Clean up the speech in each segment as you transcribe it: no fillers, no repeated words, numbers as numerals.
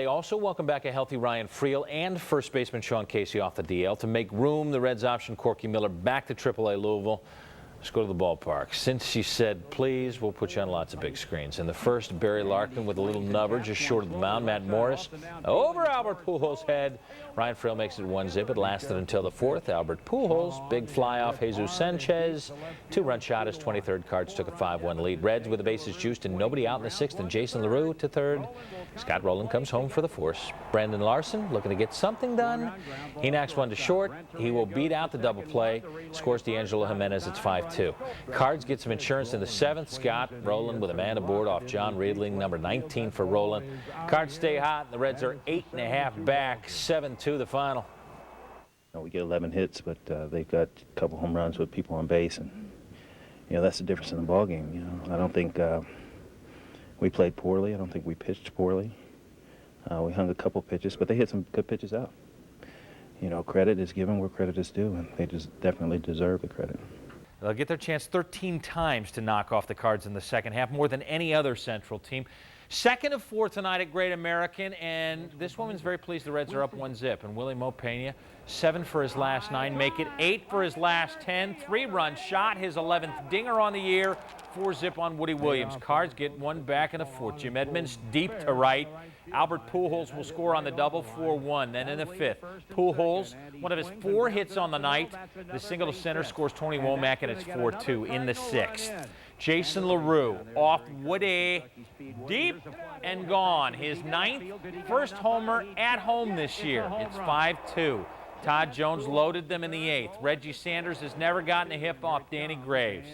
They also welcome back a healthy Ryan Friel and first baseman Sean Casey off the DL to make room. The Reds option Corky Miller back to AAA Louisville. Let's go to the ballpark. Since she said, please, we'll put you on lots of big screens. In the first, Barry Larkin with a little nubber just short of the mound. Matt Morris over Albert Pujols' head. Ryan Friel makes it 1-zip. It lasted until the fourth. Albert Pujols, big fly off Jesus Sanchez. Two-run shot. His 23rd Cards took a 5-1 lead. Reds with the bases juiced and nobody out in the sixth. And Jason LaRue to third. Scott Rowland comes home for the force. Brandon Larson looking to get something done. He knocks one to short. He will beat out the double play. Scores D'Angelo Jimenez. It's 5-2. Cards get some insurance in the seventh. Scott Rowland with a man aboard off John Riedling, number 19 for Rowland. Cards stay hot. The Reds are 8.5 back. 7-2 the final. We get 11 hits, but they've got a couple home runs with people on base, and that's the difference in the ball game. I don't think we played poorly. I don't think we pitched poorly. We hung a couple pitches, but they hit some good pitches out. Credit is given where credit is due, and they just definitely deserve the credit. They'll get their chance 13 times to knock off the Cards in the second half, more than any other Central team. Second of four tonight at Great American, and this woman's very pleased the Reds are up 1-zip. And Willie Mopena, 7 for his last 9, make it 8 for his last 10. 3-run shot, his 11th dinger on the year. 4-zip on Woody Williams. Cards get one back in the fourth. Jim Edmonds deep to right. Albert Pujols will score on the double, 4-1. Then in the fifth, Pujols, one of his 4 hits on the night. The single to center scores Tony Womack, and it's 4-2 in the sixth. Jason LaRue off Woody, deep and gone. His 9th first homer at home this year. It's 5-2. Todd Jones loaded them in the 8th. Reggie Sanders has never gotten a hit off Danny Graves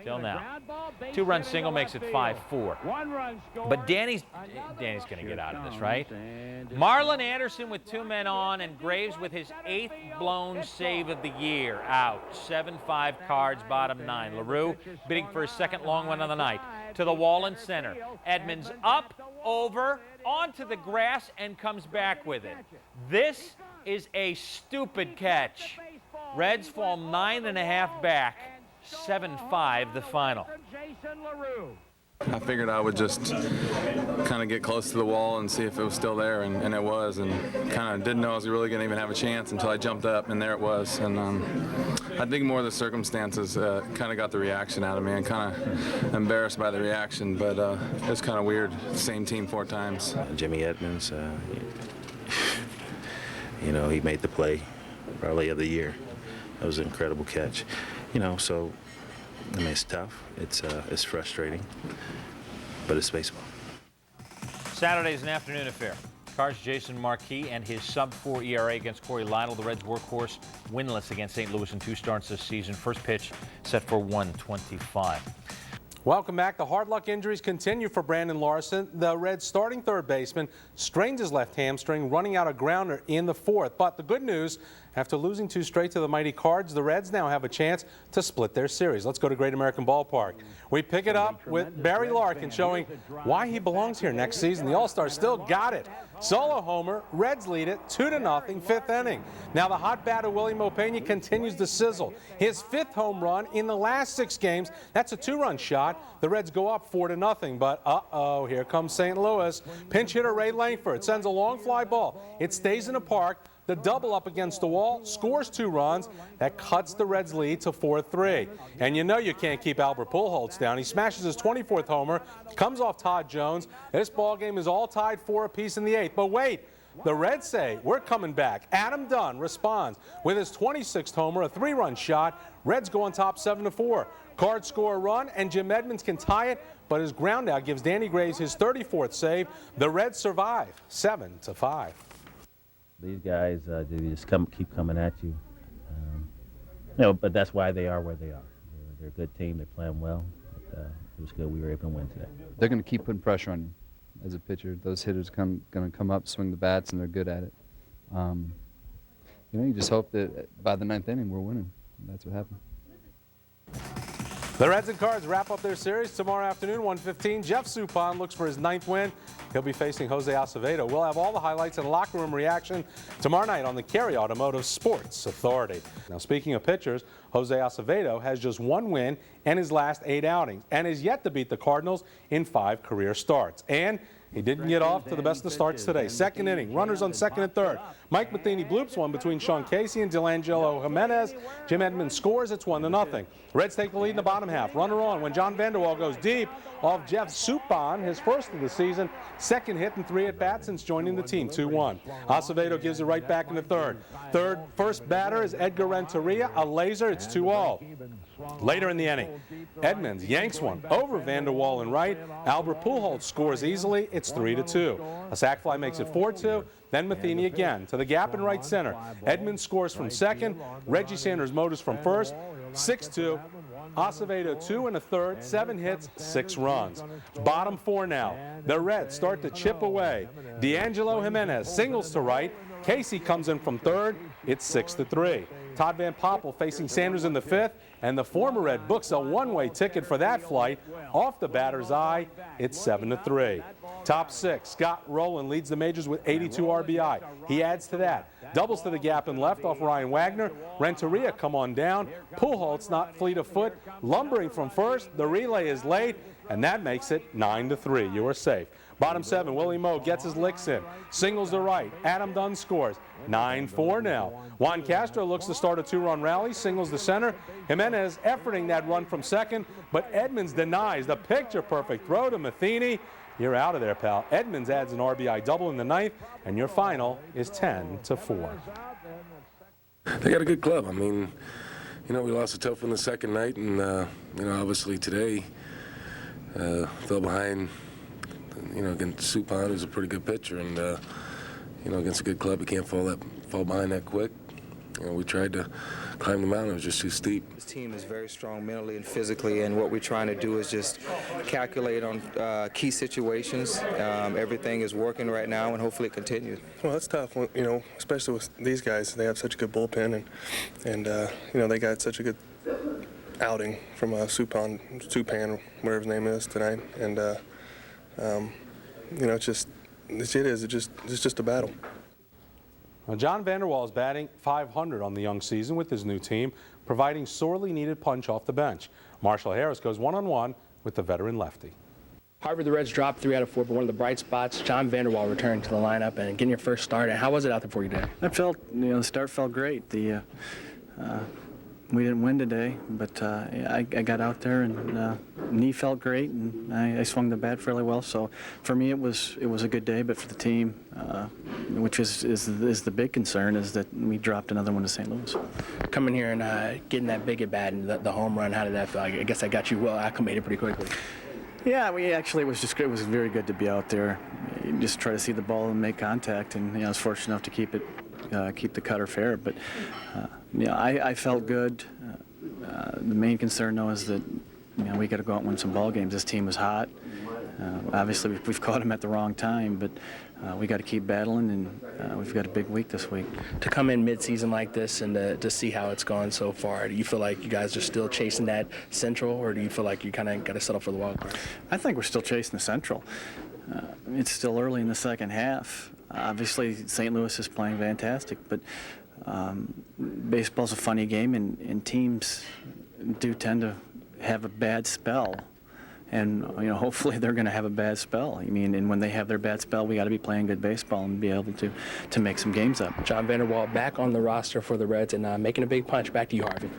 till now. 2-run single makes it 5-4. But Danny's going to get out of this, right? Marlon Anderson with 2 men on, and Graves with his 8th blown save of the year out. 7-5 Cards, bottom 9. LaRue bidding for his second long one of the night. To the wall in center. Edmonds up, over, onto the grass, and comes back with it. This is a stupid catch. Reds fall 9.5 back, 7-5 the final. I figured I would just kind of get close to the wall and see if it was still there, and it was, and kind of didn't know I was really going to even have a chance until I jumped up, and there it was. And I think more of the circumstances kind of got the reaction out of me, and kind of embarrassed by the reaction, but it's kind of weird. Same team 4 times. Jimmy Edmonds, he made the play probably of the year. That was an incredible catch. So it's tough. It's frustrating, but it's baseball. Saturday's an afternoon affair. Cards Jason Marquis and his sub-4 ERA against Corey Lytle. The Reds workhorse winless against St. Louis in 2 starts this season. First pitch set for 1:25. Welcome back. The hard luck injuries continue for Brandon Larson. The Reds starting third baseman strained his left hamstring, running out a grounder in the 4th. But the good news, after losing 2 straight to the mighty Cards, the Reds now have a chance to split their series. Let's go to Great American Ballpark. We pick it up with Barry Larkin showing why he belongs here next season. The All-Star still got it. Solo homer, Reds lead it 2-0, 5th inning. Now the hot batter Willie Mopena continues to sizzle. His 5th home run in the last 6 games. That's a 2-run shot. The Reds go up 4-0, but uh-oh, here comes St. Louis. Pinch hitter Ray Langford sends a long fly ball. It stays in the park. The double up against the wall, scores 2 runs. That cuts the Reds' lead to 4-3. And you can't keep Albert Pujols down. He smashes his 24th homer, comes off Todd Jones. This ball game is all tied 4 apiece in the 8th. But wait, the Reds say, we're coming back. Adam Dunn responds with his 26th homer, a 3-run shot. Reds go on top 7-4. Cards score a run, and Jim Edmonds can tie it, but his ground out gives Danny Graves his 34th save. The Reds survive 7-5. These guys, they just keep coming at you. But that's why they are where they are. They're a good team. They're playing well. But, it was good we were able to win today. They're going to keep putting pressure on you as a pitcher. Those hitters going to come up, swing the bats, and they're good at it. You just hope that by the 9th inning we're winning. That's what happened. The Reds and Cards wrap up their series tomorrow afternoon, 1:15. Jeff Suppan looks for his 9th win. He'll be facing Jose Acevedo. We'll have all the highlights and locker room reaction tomorrow night on the Cary Automotive Sports Authority. Now, speaking of pitchers, Jose Acevedo has just 1 win in his last 8 outings and is yet to beat the Cardinals in 5 career starts. And He didn't get off to the best of starts today. Second inning, runners on second and third. Mike Matheny bloops one between Sean Casey and Delangelo Jimenez. Jim Edmonds scores. It's 1-0. Reds take the lead in the bottom half. Runner on when John Vanderwall goes deep off Jeff Suppan, his first of the season. Second hit and 3 at-bats since joining the team, 2-1. Acevedo gives it right back in the third. First batter is Edgar Renteria, a laser. It's 2-all. Later in the inning, Edmonds yanks one over Vanderwall and right. Albert Pujols scores easily. It's 3-2. A sac fly makes it 4-2. Then Matheny again to the gap in right center. Edmonds scores from second. Reggie Sanders motors from first. 6-2. Acevedo 2 1/3, 7 hits, 6 runs. Bottom 4 now. The Reds start to chip away. D'Angelo Jimenez singles to right. Casey comes in from third. It's 6-3. Todd Van Poppel facing Sanders in the 5th, and the former Red books a one-way ticket for that flight. Off the batter's eye, it's 7-3. Top 6, Scott Rowland leads the majors with 82 RBI. He adds to that. Doubles to the gap and left off Ryan Wagner. Renteria come on down. Pujols not fleet of foot. Lumbering from first. The relay is late, and that makes it 9-3. You are safe. Bottom 7, Willie Moe gets his licks in. Singles to right. Adam Dunn scores. 9-4 now. Juan Castro looks to start a 2-run rally. Singles to center. Jimenez efforting that run from second, but Edmonds denies the picture-perfect throw to Matheny. You're out of there, pal. Edmonds adds an RBI double in the 9th, and your final is 10-4. They got a good club. I mean, we lost to Tofa in the second night, and, obviously today fell behind, against Suppan, who's a pretty good pitcher, and, against a good club, you can't fall behind that quick. We tried to climb the mountain. It was just too steep. This team is very strong mentally and physically, and what we're trying to do is just calculate on key situations. Everything is working right now, and hopefully it continues. Well, that's tough, especially with these guys. They have such a good bullpen, and they got such a good outing from Suppan, whatever his name is, tonight. And, it's just a battle. Now, John Vanderwall is batting .500 on the young season with his new team, providing sorely needed punch off the bench. Marshall Harris goes one-on-one with the veteran lefty. However, the Reds dropped 3 out of 4, but one of the bright spots, John Vanderwall returned to the lineup and getting your first start. And how was it out there for you today? The start felt great. We didn't win today, but I got out there and knee felt great, and I swung the bat fairly well. So for me, it was a good day. But for the team, which is the big concern, is that we dropped another one to St. Louis. Coming here and getting that big at bat and the home run, how did that feel? I guess I got you well acclimated pretty quickly. Yeah, it was very good to be out there. You just try to see the ball and make contact, and I was fortunate enough to keep the cutter fair. But I felt good. The main concern though is that we got to go out and win some ball games. This team was hot. Obviously, we've caught them at the wrong time, but we got to keep battling, and we've got a big week this week. To come in mid-season like this and to see how it's gone so far, do you feel like you guys are still chasing that Central, or do you feel like you kind of got to settle for the wild card? I think we're still chasing the Central. It's still early in the second half. Obviously, St. Louis is playing fantastic, but baseball's a funny game, and teams do tend to have a bad spell. And hopefully they're going to have a bad spell. And when they have their bad spell, we got to be playing good baseball and be able to make some games up. John Vanderwall back on the roster for the Reds and making a big punch. Back to you, Harvey.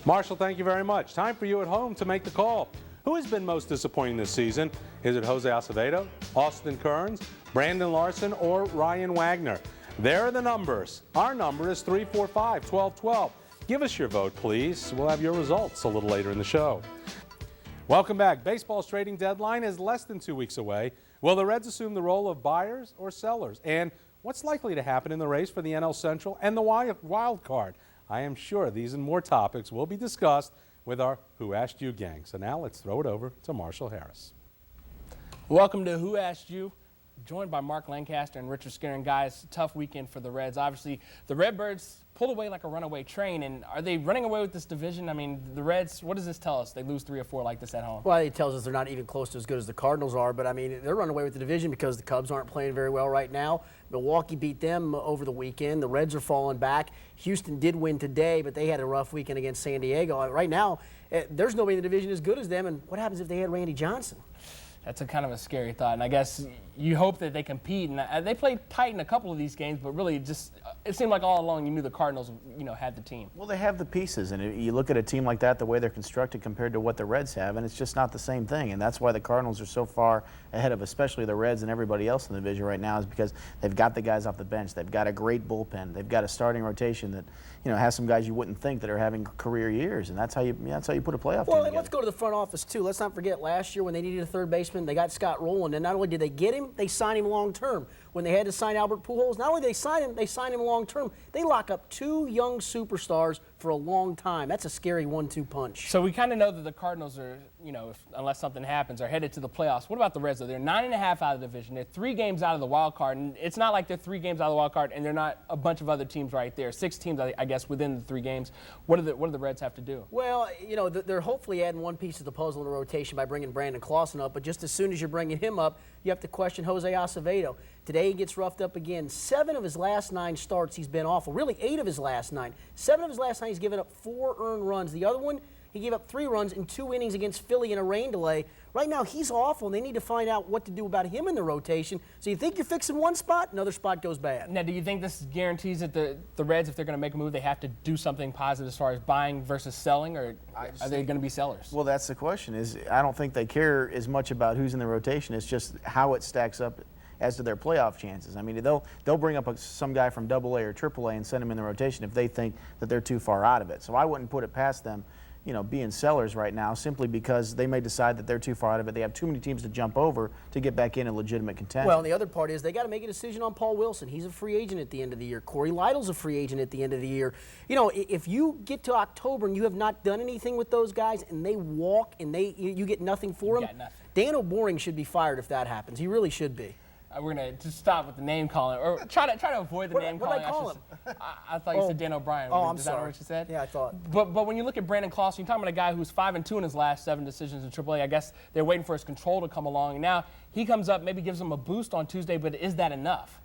Marshall, thank you very much. Time for you at home to make the call. Who has been most disappointing this season? Is it Jose Acevedo, Austin Kearns, Brandon Larson, or Ryan Wagner? There are the numbers. Our number is 345-1212. Give us your vote, please. We'll have your results a little later in the show. Welcome back. Baseball's trading deadline is less than 2 weeks away. Will the Reds assume the role of buyers or sellers? And what's likely to happen in the race for the NL Central and the wild card? I am sure these and more topics will be discussed with our Who Asked You gang. So now let's throw it over to Marshall Harris. Welcome to Who Asked You, joined by Mark Lancaster and Richard Skinner. And guys, tough weekend for the Reds. Obviously, the Redbirds pulled away like a runaway train. And are they running away with this division? I mean, the Reds, what does this tell us? They lose 3 or 4 like this at home. Well, it tells us they're not even close to as good as the Cardinals are. But, I mean, they're running away with the division because the Cubs aren't playing very well right now. Milwaukee beat them over the weekend. The Reds are falling back. Houston did win today, but they had a rough weekend against San Diego. Right now, there's nobody in the division as good as them. And what happens if they had Randy Johnson? That's a kind of a scary thought, and I guess you hope that they compete. And they played tight in a couple of these games, but really it seemed like all along you knew the Cardinals, had the team. Well, they have the pieces, and you look at a team like that, the way they're constructed compared to what the Reds have, and it's just not the same thing. And that's why the Cardinals are so far ahead of especially the Reds and everybody else in the division right now, is because they've got the guys off the bench. They've got a great bullpen. They've got a starting rotation that has some guys you wouldn't think that are having career years, and that's how you put a playoff team Well, together. let's go to the front office too. Let's not forget last year when they needed a third baseman, they got Scott Rowland, and not only did they get him, they signed him long term. When they had to sign Albert Pujols, not only did they sign him long term, they lock up 2 young superstars for a long time. That's a scary 1-2 punch. So we kind of know that the Cardinals are, unless something happens, are headed to the playoffs. What about the Reds, though? They're 9.5 out of the division. They're 3 games out of the wild card, and it's not like they're 3 games out of the wild card and they're not a bunch of other teams right there. 6 teams, I guess, within the 3 games. What do the Reds have to do? Well, they're hopefully adding one piece to the puzzle in the rotation by bringing Brandon Clausen up, but just as soon as you're bringing him up, you have to question Jose Acevedo. Today he gets roughed up again. 7 of his last 9 starts, he's been awful. Really, 8 of his last 9. 7 of his last 9, he's given up 4 earned runs. The other one, he gave up 3 runs in 2 innings against Philly in a rain delay. Right now, he's awful, and they need to find out what to do about him in the rotation. So you think you're fixing one spot, another spot goes bad. Now, do you think this guarantees that the Reds, if they're going to make a move, they have to do something positive as far as buying versus selling, or are they going to be sellers? Well, that's the question. I don't think they care as much about who's in the rotation. It's just how it stacks up as to their playoff chances. I mean, they'll bring up some guy from AA or AAA and send him in the rotation if they think that they're too far out of it. So I wouldn't put it past them, being sellers right now, simply because they may decide that they're too far out of it. They have too many teams to jump over to get back in a legitimate contention. Well, and the other part is they got to make a decision on Paul Wilson. He's a free agent at the end of the year. Corey Lytle's a free agent at the end of the year. If you get to October and you have not done anything with those guys and they walk and you get nothing for them, Dan O'Boring should be fired if that happens. He really should be. We're going to just stop with the name calling, or try to avoid the name calling. What did I call him? I thought you said Dan O'Brien. I'm Is sorry. that what you said? Yeah, I thought. But when you look at Brandon Clausen, you're talking about a guy who's 5-2 in his last 7 decisions in AAA. I guess they're waiting for his control to come along. And now he comes up, maybe gives them a boost on Tuesday, but is that enough?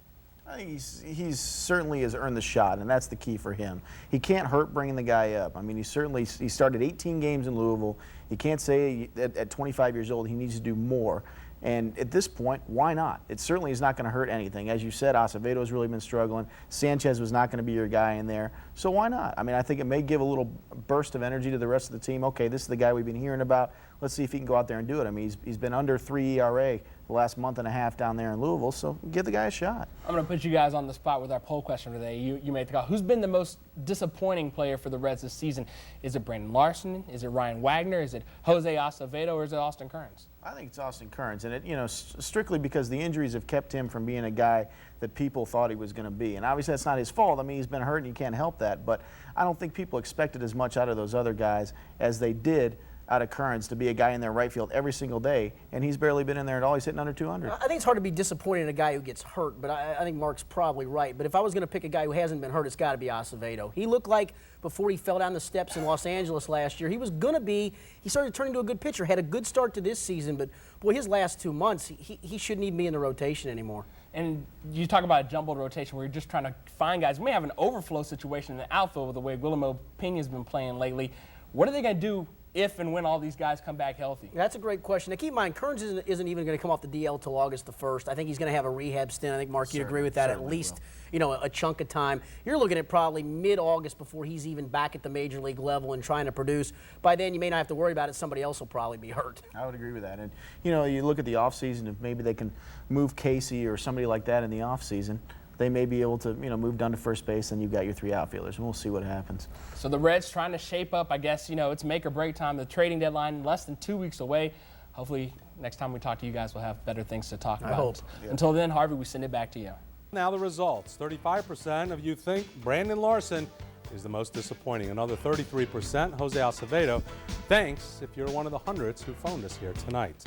I think he certainly has earned the shot, and that's the key for him. He can't hurt bringing the guy up. I mean, he started 18 games in Louisville. You can't say at 25 years old he needs to do more. And at this point, why not? It certainly is not going to hurt anything. As you said, Acevedo has really been struggling. Sanchez was not going to be your guy in there. So why not? I mean, I think it may give a little burst of energy to the rest of the team. Okay, this is the guy we've been hearing about. Let's see if he can go out there and do it. I mean, he's been under 3 ERA the last month and a half down there in Louisville, so give the guy a shot. I'm going to put you guys on the spot with our poll question today. You made the call. Who's been the most disappointing player for the Reds this season? Is it Brandon Larson? Is it Ryan Wagner? Is it Jose Acevedo? Or is it Austin Kearns? I think it's Austin Kearns, and strictly because the injuries have kept him from being a guy that people thought he was going to be. And obviously that's not his fault. I mean, he's been hurt and you can't help that, but I don't think people expected as much out of those other guys as they did out of Kearns to be a guy in their right field every single day, and he's barely been in there at all. He's hitting under 200. I think it's hard to be disappointed in a guy who gets hurt, but I think Mark's probably right. But if I was going to pick a guy who hasn't been hurt, it's got to be Acevedo. He looked like before he fell down the steps in Los Angeles last year, he was going to be, he started turning into a good pitcher, had a good start to this season, but boy, his last 2 months, he shouldn't even be in the rotation anymore. And you talk about a jumbled rotation where you're just trying to find guys. We may have an overflow situation in the outfield with the way Guillermo Pena's been playing lately. What are they going to do if and when all these guys come back healthy? That's a great question. Now, keep in mind, Kearns isn't even going to come off the DL till August the 1st. I think he's going to have a rehab stint. I think, Mark, you'd agree with that, at least a chunk of time. You're looking at probably mid-August before he's even back at the major league level and trying to produce. By then, you may not have to worry about it. Somebody else will probably be hurt. I would agree with that. And, you look at the offseason, if maybe they can move Casey or somebody like that in the offseason, they may be able to, move down to first base, and you've got your 3 outfielders, and we'll see what happens. So the Reds trying to shape up, I guess, it's make or break time. The trading deadline less than 2 weeks away. Hopefully, next time we talk to you guys, we'll have better things to talk about. I hope. Yeah. Until then, Harvey, we send it back to you. Now the results. 35% of you think Brandon Larson is the most disappointing. Another 33%, Jose Acevedo. Thanks if you're one of the hundreds who phoned us here tonight.